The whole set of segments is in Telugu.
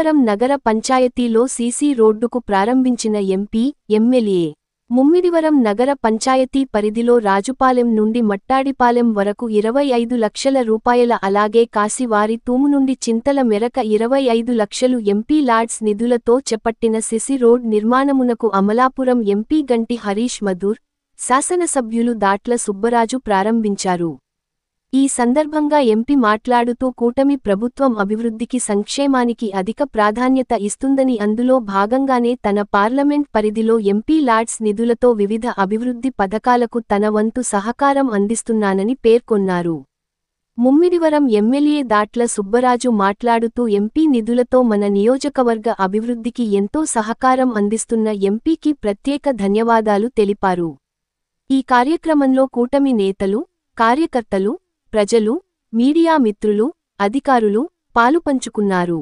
ముమ్మిడివరం నగర పంచాయతీలో సీసీ రోడ్డుకు ప్రారంభించిన ఎంపీ, ఎమ్మెల్యే. ముమ్మిడివరం నగర పంచాయతీ పరిధిలో రాజుపాలెం నుండి మట్టాడిపాలెం వరకు 25 లక్షల రూపాయల అలాగే కాశీవారి తూము నుండి చింతల మెరక 25 లక్షలు ఎంపీ లాడ్స్ నిధులతో చేపట్టిన సిసి రోడ్ నిర్మాణమునకు అమలాపురం ఎంపీ గంటి హరీష్ మధుర్, శాసనసభ్యులు దాట్ల సుబ్బరాజు ప్రారంభించారు. ఈ సందర్భంగా ఎంపీ మాట్లాడుతూ కూటమి ప్రభుత్వం అభివృద్ధికి సంక్షేమానికి అధిక ప్రాధాన్యత ఇస్తుందని అందులో భాగంగానే తన పార్లమెంట్ పరిధిలో ఎంపీ లాడ్స్ నిధులతో వివిధ అభివృద్ధి పథకాలకు తన వంతు సహకారం అందిస్తున్నానని పేర్కొన్నారు. ముమ్మిడివరం ఎమ్మెల్యే దాట్ల సుబ్బరాజు మాట్లాడుతూ ఎంపీ నిధులతో మన నియోజకవర్గ అభివృద్ధికి ఎంతో సహకారం అందిస్తున్న ఎంపీకి ప్రత్యేక ధన్యవాదాలు తెలిపారు. ఈ కార్యక్రమంలో కూటమి నేతలు, కార్యకర్తలు, ప్రజలు, మీడియా మిత్రులు, అధికారులు పాలుపంచుకున్నారు.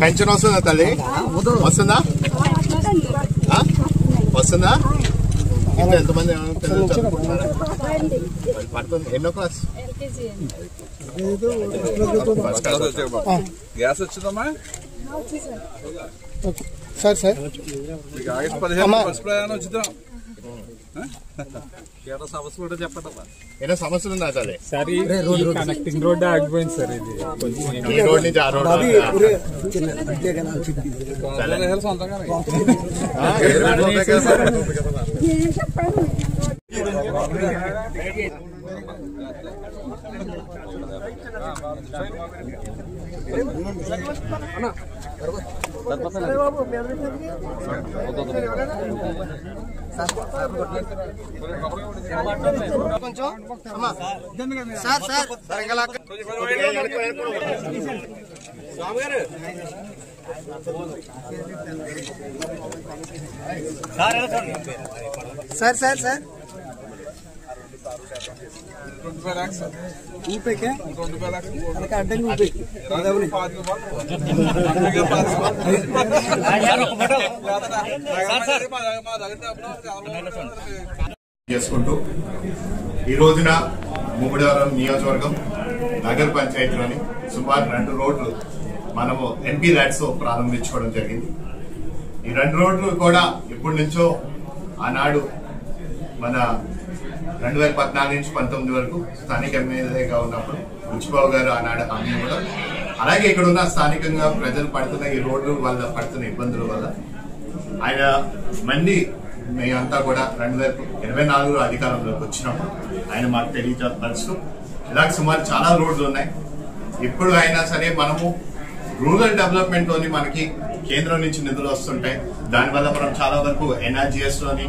పెన్షన్ వస్తుందా తల్లి? వస్తుందా? వస్తుందా? ఇంకా ఎంతమంది పడుతుంది? ఎన్నో క్లాస్? గ్యాస్ వచ్చిందమ్మా సార్ సార్ ఆగస్టు 15 ఫస్ట్ ప్రయాణం వచ్చిద్దాం. సమస్య కూడా చెప్పండి. ఏదో సమస్యలు ఉందా తల్లి? సార్ కనెక్టింగ్ రోడ్ ఆగిపోయింది సార్. ఇది ఈ రోడ్ నుంచి ఆ రోడ్ సార్ సార్ సార్ చేసుకుంటూ ఈ రోజున ముమ్మిడివరం నియోజకవర్గం నగర పంచాయతీలోని సుమారు 2 రోడ్లు మనము ఎంపీ ల్యాడ్స్ ప్రారంభించుకోవడం జరిగింది. ఈ 2 రోడ్లు కూడా ఇప్పటి నుంచో ఆనాడు మన 2014 నుంచి 19 వరకు స్థానిక ఎమ్మెల్యేగా ఉన్నప్పుడు రుచిబాబు గారు ఆనాడు హామీ ఇవ్వడం, అలాగే ఇక్కడ ఉన్న స్థానికంగా ప్రజలు పడుతున్న ఈ రోడ్లు వల్ల పడుతున్న ఇబ్బందుల వల్ల ఆయన మళ్ళీ మేమంతా కూడా 2024లో అధికారంలోకి వచ్చినప్పుడు ఆయన మాకు తెలియపరుస్తూ ఇలాగ సుమారు చాలా రోడ్లు ఉన్నాయి. ఇప్పుడు అయినా సరే మనము రూరల్ డెవలప్మెంట్ లోని మనకి కేంద్రం నుంచి నిధులు వస్తుంటాయి. దానివల్ల మనం చాలా వరకు ఎన్ఆర్జీఎస్ లోని,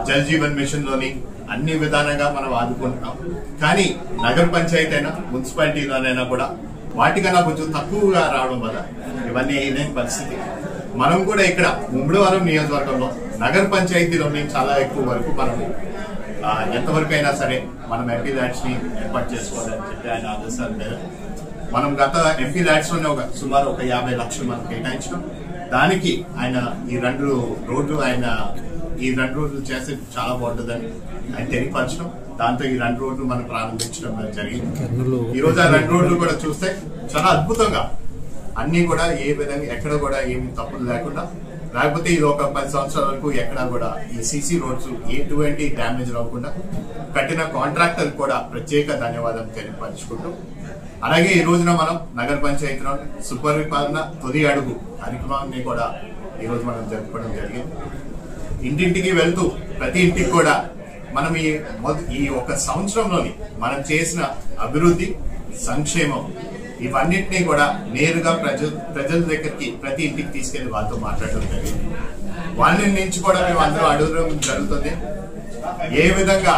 జల్ జీవన్ మిషన్ లోని అన్ని విధానంగా మనం ఆదుకుంటున్నాం. కానీ నగర పంచాయతీ అయినా మున్సిపాలిటీలోనైనా కూడా వాటికన్నా కొంచెం తక్కువగా రావడం వల్ల ఇవన్నీ అయిన పరిస్థితి. మనం కూడా ఇక్కడ ముమ్మిడివరం నియోజకవర్గంలో నగర పంచాయతీలోని చాలా ఎక్కువ వరకు మనము ఎంతవరకు అయినా సరే మనం ఎంపీ ల్యాడ్స్ ని ఏర్పాటు చేసుకోవాలని చెప్పి ఆయన ఆదేశాల మేరకు మనం గత ఎంపీ ల్యాడ్స్ లోనే సుమారు 50 లక్షలు మనం కేటాయించడం, దానికి ఆయన ఈ 2 రోడ్లు చేస్తే చాలా బాగుంటుందని ఆయన తెలియపరచడం, దాంతో ఈ 2 రోడ్లు మనం ప్రారంభించడం జరిగింది. ఈ రోజు ఆ 2 రోడ్లు కూడా చూస్తే చాలా అద్భుతంగా అన్ని కూడా ఏ విధంగా ఎక్కడ కూడా ఏమి తప్పులు లేకుండా, లేకపోతే ఇది ఒక 10 సంవత్సరాల వరకు ఎక్కడా కూడా ఈ సీసీ రోడ్స్ ఎటువంటి డ్యామేజ్ రాకుండా కట్టిన కాంట్రాక్టర్ కూడా ప్రత్యేక ధన్యవాదాలు తెలియపరుచుకుంటూ, అలాగే ఈ రోజున మనం నగర పంచాయతీలో సుపరిపాలన తొలి అడుగు కార్యక్రమాన్ని కూడా ఈ రోజు మనం జరుపుకోవడం జరిగింది. ఇంటింటికి వెళ్తూ ప్రతి ఇంటికి కూడా మనం ఈ ఒక సంవత్సరంలోని మనం చేసిన అభివృద్ధి, సంక్షేమం ఇవన్నింటినీ కూడా నేరుగా ప్రజల దగ్గరికి ప్రతి ఇంటికి తీసుకెళ్లి వాళ్ళతో మాట్లాడడం జరిగింది. వాళ్ళ నుంచి కూడా మేము అందరూ అడగడం జరుగుతుంది ఏ విధంగా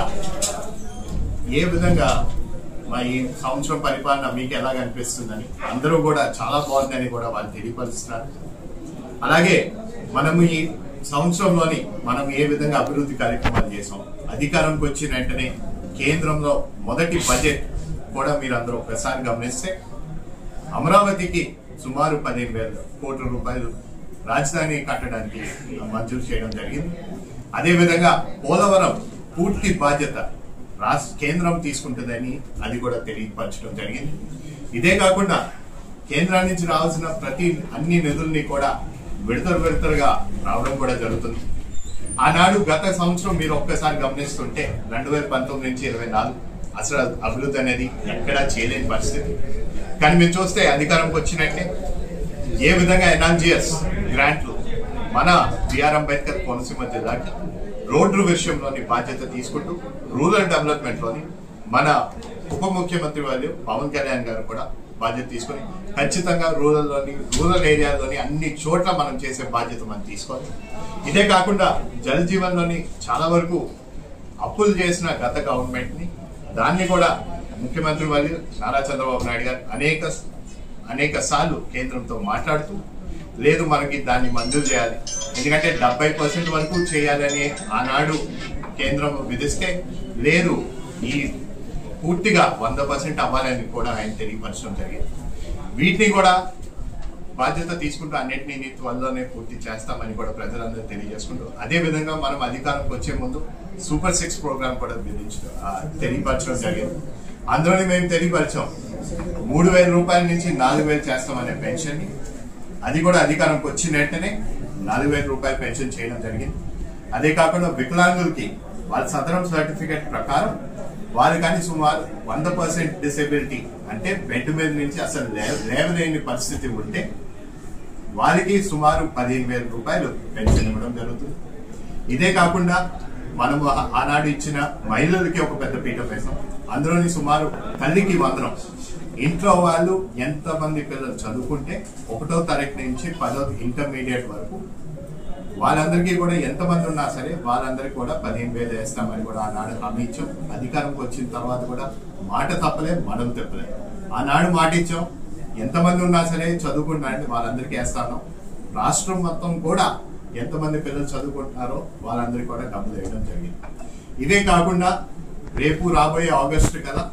మా ఈ సంవత్సరం పరిపాలన మీకు ఎలాగ అనిపిస్తుందని. అందరూ కూడా చాలా బాగుందని కూడా వాళ్ళు తెలియపరుస్తున్నారు. అలాగే మనము ఈ సంవత్సరంలోని మనం ఏ విధంగా అభివృద్ధి కార్యక్రమాలు చేసాం, అధికారంకి వచ్చిన వెంటనే కేంద్రంలో మొదటి బడ్జెట్ కూడా మీరు అందరూ ఒకసారి గమనిస్తే అమరావతికి సుమారు 15,000 కోట్ల రూపాయలు రాజధాని కట్టడానికి మంజూరు చేయడం జరిగింది. అదేవిధంగా పోలవరం పూర్తి బాధ్యత కేంద్రం తీసుకుంటుందని అది కూడా తెలియపరచడం జరిగింది. ఇదే కాకుండా కేంద్రం నుంచి రావాల్సిన అన్ని నిధుల్ని కూడా విడతలుగా రావడం కూడా జరుగుతుంది. ఆనాడు గత సంవత్సరం మీరు ఒక్కసారి గమనిస్తుంటే 2019 నుంచి 24 అసలు అభివృద్ధి అనేది ఎక్కడా చేయలేని పరిస్థితి. కానీ మీరు చూస్తే అధికారంకి వచ్చినట్టే ఏ విధంగా ఎన్ఆర్జీఎస్ గ్రాంట్లు మన బిఆర్ అంబేద్కర్ కోనసీమ జిల్లాకి రోడ్డు విషయంలోని బాధ్యత తీసుకుంటూ రూరల్ డెవలప్మెంట్ లోని మన ఉప ముఖ్యమంత్రి వాళ్ళు పవన్ కళ్యాణ్ గారు కూడా బాధ్యత తీసుకొని ఖచ్చితంగా రూరల్ ఏరియాలోని అన్ని చోట్ల మనం చేసే బాధ్యత మనం తీసుకోవాలి. ఇదే కాకుండా జల్ జీవన్ లోని చాలా వరకు అప్పులు చేసిన గత గవర్నమెంట్ ని దాన్ని కూడా ముఖ్యమంత్రి వాళ్ళు నారా చంద్రబాబు నాయుడు గారు అనేక సార్లు కేంద్రంతో మాట్లాడుతూ లేదు మనకి దాన్ని మంజూరు చేయాలి, ఎందుకంటే 70% వరకు చేయాలని ఆనాడు కేంద్రం విధిస్తే లేదు ఈ పూర్తిగా 100% అవ్వాలని కూడా ఆయన తెలియపరచడం జరిగింది. వీటిని కూడా బాధ్యత తీసుకుంటూ అన్నింటినీ త్వరలోనే పూర్తి చేస్తామని కూడా ప్రజలందరూ తెలియజేసుకుంటూ అదే విధంగా మనం అధికారంకి వచ్చే ముందు సూపర్ 6 ప్రోగ్రామ్ కూడా తెలియపరచడం జరిగింది. అందులోనే మేము తెలియపరిచాం 3,000 రూపాయల నుంచి 4,000 చేస్తామనే పెన్షన్ ని, అది కూడా అధికారంకి వచ్చిన వెంటనే 4,000 రూపాయల పెన్షన్ చేయడం జరిగింది. అదే కాకుండా వికలాంగులకి వాళ్ళ సదరం సర్టిఫికేట్ ప్రకారం వాళ్ళు కానీ సుమారు 100% డిసేబిలిటీ అంటే బెడ్ మీద నుంచి అసలు లేవలేని పరిస్థితి ఉంటే వారికి సుమారు 15,000 రూపాయలు పెన్షన్ ఇవ్వడం జరుగుతుంది. ఇదే కాకుండా మనము ఆనాడు ఇచ్చిన మహిళలకి ఒక పెద్ద పీఠం వేసాం. అందులోని సుమారు తల్లికి వందనం, ఇంట్లో వాళ్ళు ఎంతమంది పిల్లలు చదువుకుంటే 1వ తరగతి నుంచి 10వ ఇంటర్మీడియట్ వరకు వాళ్ళందరికీ కూడా ఎంతమంది ఉన్నా సరే వాళ్ళందరికీ కూడా 15,000 వేస్తామని కూడా ఆనాడు హామీ ఇచ్చాం. అధికారంకి వచ్చిన తర్వాత కూడా మాట తప్పలే, మడమ తప్పలే. ఆనాడు మాట ఇచ్చాం, ఎంతమంది ఉన్నా సరే చదువుకుంటారంటే వాళ్ళందరికీ వేస్తాను. రాష్ట్రం మొత్తం కూడా ఎంతమంది పిల్లలు చదువుకుంటున్నారో వాళ్ళందరికీ కూడా డబ్బులు వేయడం జరిగింది. ఇదే కాకుండా రేపు రాబోయే ఆగస్టు కదా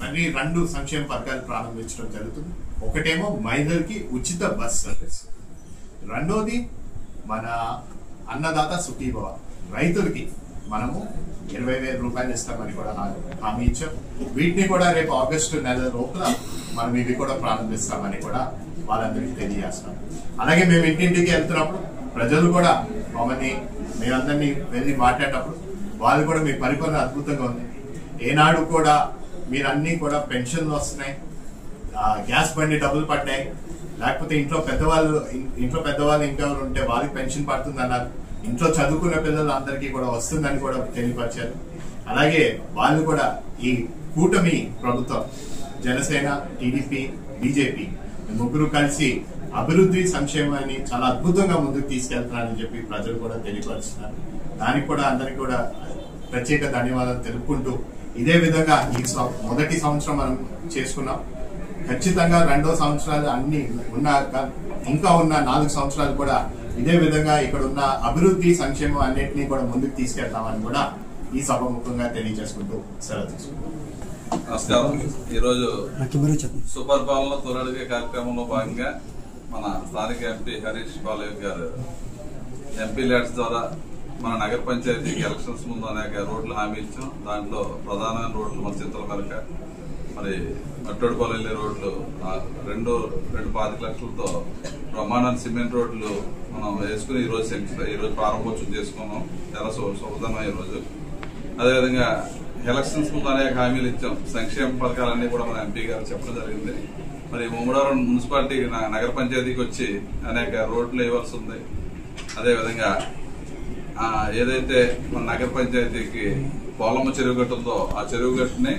మళ్ళీ 2 సంక్షేమ పథకాలు ప్రారంభించడం జరుగుతుంది. ఒకటేమో మహిళలకి ఉచిత బస్ సర్వీస్, రెండోది మన అన్నదాత సుఖీభవ రైతులకి మనము 20,000 రూపాయలు ఇస్తామని కూడా హామీ ఇచ్చాం. వీటిని కూడా రేపు ఆగస్టు నెల లోపల మనం ఇవి కూడా ప్రారంభిస్తామని కూడా వాళ్ళందరికీ తెలియజేస్తాం. అలాగే మేము ఇంటింటికి వెళ్తున్నప్పుడు ప్రజలు కూడా మమ్మల్ని మేమందరినీ వెళ్ళి మాట్లాడేటప్పుడు వాళ్ళు కూడా మీ పరిపాలన అద్భుతంగా ఉంది, ఏనాడు కూడా మీరన్నీ కూడా పెన్షన్లు వస్తున్నాయి, గ్యాస్ బండి డబ్బులు పడ్డాయి, లేకపోతే ఇంట్లో పెద్దవాళ్ళు ఇంకెవరు ఉంటే వాళ్ళకి పెన్షన్ పడుతుంది అన్నారు, ఇంట్లో చదువుకున్న పిల్లలు అందరికీ కూడా వస్తుందని కూడా తెలియపరిచారు. అలాగే వాళ్ళు కూడా ఈ కూటమి ప్రభుత్వం జనసేన, టీడీపీ, బీజేపీ ముగ్గురు కలిసి అభివృద్ధి సంక్షేమాన్ని చాలా అద్భుతంగా ముందుకు తీసుకెళ్తున్నారని చెప్పి ప్రజలు కూడా తెలియపరుస్తున్నారు. దానికి కూడా అందరికి కూడా ప్రత్యేక ధన్యవాదాలు తెలుపుకుంటూ ఇదే విధంగా ఈ మొదటి సంవత్సరం మనం చేసుకున్నాం. ఖచ్చితంగా 2వ సంవత్సరాలు అన్ని ఇంకా ఉన్న 4 సంవత్సరాలు కూడా ఇదే విధంగా ఇక్కడ ఉన్న అభివృద్ధి సంక్షేమం అన్నింటినీ కూడా ముందుకు తీసుకెళ్తామని కూడా ఈ సభాముఖంగా తెలియజేసుకుంటూ సెలవు తీసుకుంటాం. నమస్కారం. ఈరోజు సుపరిపాలన తొలడిగే కార్యక్రమంలో భాగంగా మన స్థానిక ఎంపీ హరీష్ బాలయ్య గారు ఎంపీ ల్యాడ్స్ ద్వారా మన నగర పంచాయతీకి ఎలక్షన్స్ ముందు అనేక రోడ్లు హామీ ఇచ్చాం. దాంట్లో ప్రధానమైన రోడ్లు మన చింతల మరక, మరి మట్టోడిపాలెం వెళ్లే రోడ్లు 2.25 లక్షలతో బ్రహ్మాండాన్ని సిమెంట్ రోడ్లు మనం వేసుకుని ఈ రోజు ప్రారంభోత్సవం చేసుకున్నాం. చాలా శుభదనం ఈ రోజు. అదేవిధంగా ఎలక్షన్స్ ముందు అనేక హామీలు ఇచ్చాం. సంక్షేమ పథకాలన్నీ కూడా మన ఎంపీ గారు చెప్పడం జరిగింది. మరి ముమ్మడవరం మున్సిపాలిటీ నగర పంచాయతీకి వచ్చి అనేక రోడ్లు వేయవలసి ఉంది. అదేవిధంగా ఏదైతే మన నగర పంచాయతీకి పోలమ్మ చెరువు గట్టు ఉందో ఆ చెరువు గట్టుని